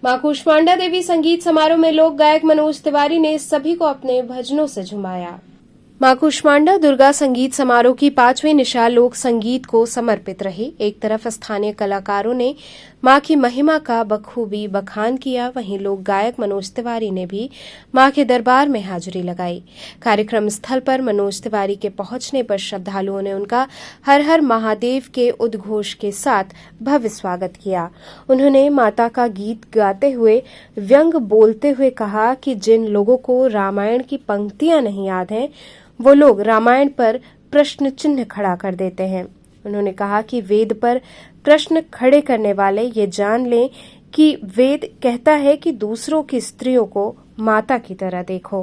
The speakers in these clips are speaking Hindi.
मां कूष्मांडा देवी संगीत समारोह में लोक गायक मनोज तिवारी ने सभी को अपने भजनों से झुमाया। मां कूष्मांडा दुर्गा संगीत समारोह की 5वीं निशा लोक संगीत को समर्पित रही। एक तरफ स्थानीय कलाकारों ने मां की महिमा का बखूबी बखान किया, वहीं लोक गायक मनोज तिवारी ने भी मां के दरबार में हाजिरी लगाई। कार्यक्रम स्थल पर मनोज तिवारी के पहुंचने पर श्रद्धालुओं ने उनका हर हर महादेव के उद्घोष के साथ भव्य स्वागत किया। उन्होंने माता का गीत गाते हुए व्यंग बोलते हुए कहा कि जिन लोगों को रामायण की पंक्तियां नहीं याद हैं, वो लोग रामायण पर प्रश्न चिन्ह खड़ा कर देते हैं। उन्होंने कहा कि वेद पर प्रश्न खड़े करने वाले ये जान लें कि वेद कहता है कि दूसरों की स्त्रियों को माता की तरह देखो।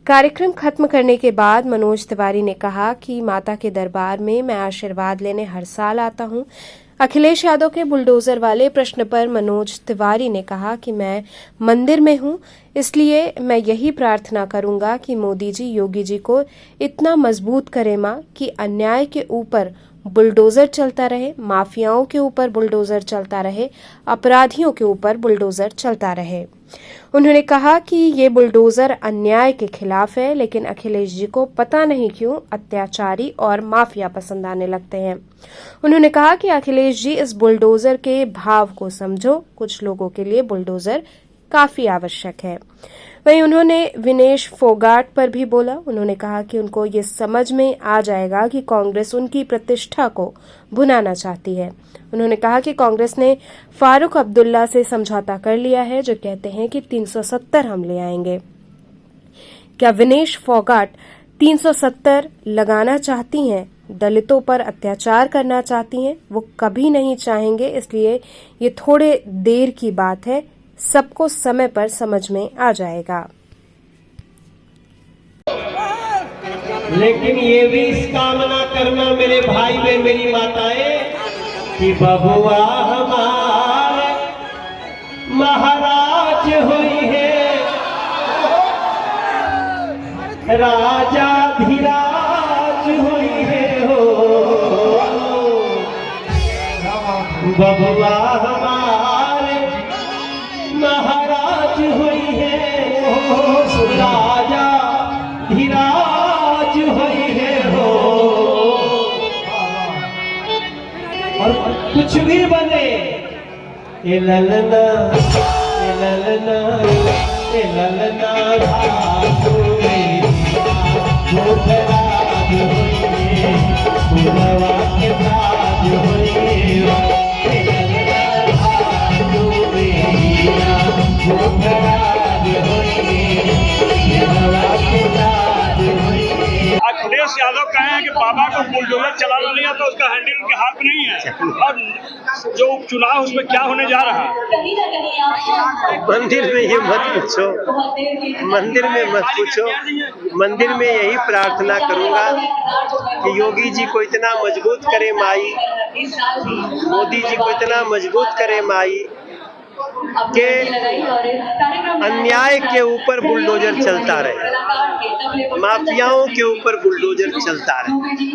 कार्यक्रम खत्म करने के बाद मनोज तिवारी ने कहा कि माता के दरबार में मैं आशीर्वाद लेने हर साल आता हूं। अखिलेश यादव के बुलडोजर वाले प्रश्न पर मनोज तिवारी ने कहा कि मैं मंदिर में हूं, इसलिए मैं यही प्रार्थना करूंगा कि मोदी जी, योगी जी को इतना मजबूत करे मां कि अन्याय के ऊपर बुलडोजर चलता रहे, माफियाओं के ऊपर बुलडोजर चलता रहे, अपराधियों के ऊपर बुलडोजर चलता रहे। उन्होंने कहा कि ये बुलडोजर अन्याय के खिलाफ है, लेकिन अखिलेश जी को पता नहीं क्यों अत्याचारी और माफिया पसंद आने लगते हैं। उन्होंने कहा कि अखिलेश जी इस बुलडोजर के भाव को समझो, कुछ लोगों के लिए बुलडोजर काफी आवश्यक है। वहीं उन्होंने विनेश फोगाट पर भी बोला। उन्होंने कहा कि उनको ये समझ में आ जाएगा कि कांग्रेस उनकी प्रतिष्ठा को भुनाना चाहती है। उन्होंने कहा कि कांग्रेस ने फारूक अब्दुल्ला से समझौता कर लिया है, जो कहते हैं कि 370 हम ले आएंगे। क्या विनेश फोगाट 370 लगाना चाहती हैं? दलितों पर अत्याचार करना चाहती हैं? वो कभी नहीं चाहेंगे, इसलिए ये थोड़े देर की बात है, सबको समय पर समझ में आ जाएगा। लेकिन ये भी इस कामना करना मेरे भाई बहन, मेरी माताएं, कि बबुआ हमारे महाराज हुई है, राजा धीराज हुई है हो, बबुआ हमारे महाराज हुई है हो, राजा धीराज हुई है हो। और कुछ भी बने, ए ललना ए ललना ए ललना भागो राज हुई है, फूलवा के ताज हुई है, ए ललना भागो अखिलेश यादव कहे हैं कि बाबा को बुलडोजर चलाना नहीं आता, उसका हैंडल उनके हाथ में नहीं है। और जो उपचुनाव उसमें क्या होने जा रहा है? मंदिर में ये मत पूछो, मंदिर में मत पूछो। मंदिर में यही प्रार्थना करूंगा कि योगी जी को इतना मजबूत करे माई, मोदी जी को इतना मजबूत करे माई के अन्याय के ऊपर बुलडोजर चलता रहे, माफियाओं के ऊपर बुलडोजर चलता रहे,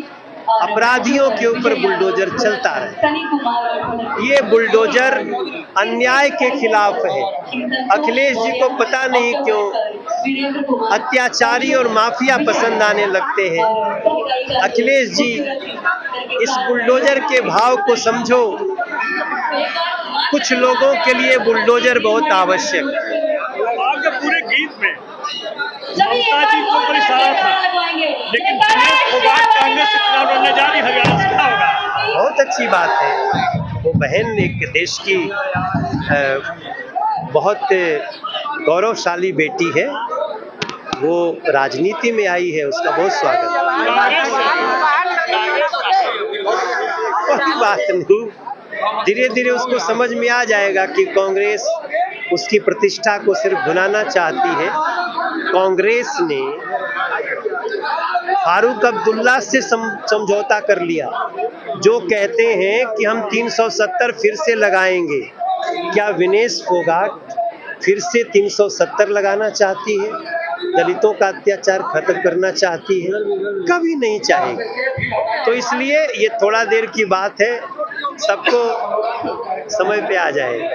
अपराधियों के ऊपर बुलडोजर चलता रहे। ये बुलडोजर अन्याय के खिलाफ है। अखिलेश जी को पता नहीं क्यों अत्याचारी और माफिया पसंद आने लगते हैं। अखिलेश जी इस बुलडोजर के भाव को समझो। कुछ लोगों के लिए बुलडोजर बहुत आवश्यक है। आपके पूरे गीत में ममता जी को ऊपर इशारा था, लेकिन विनेश फोगाट कांग्रेस से चुनाव लड़ने जा रही, हरियाणा से क्या होगा? बहुत अच्छी बात है। वो बहन एक देश की बहुत गौरवशाली बेटी है, वो राजनीति में आई है, उसका बहुत स्वागत है। कोई बात नहीं, धीरे धीरे उसको समझ में आ जाएगा कि कांग्रेस उसकी प्रतिष्ठा को सिर्फ भुनाना चाहती है। कांग्रेस ने फारूक अब्दुल्ला से समझौता कर लिया, जो कहते हैं कि हम 370 फिर से लगाएंगे। क्या विनेश फोगाट फिर से 370 लगाना चाहती है? दलितों का अत्याचार खत्म करना चाहती है? कभी नहीं चाहेगी। तो इसलिए ये थोड़ा देर की बात है, सबको समय पे आ जाएगा।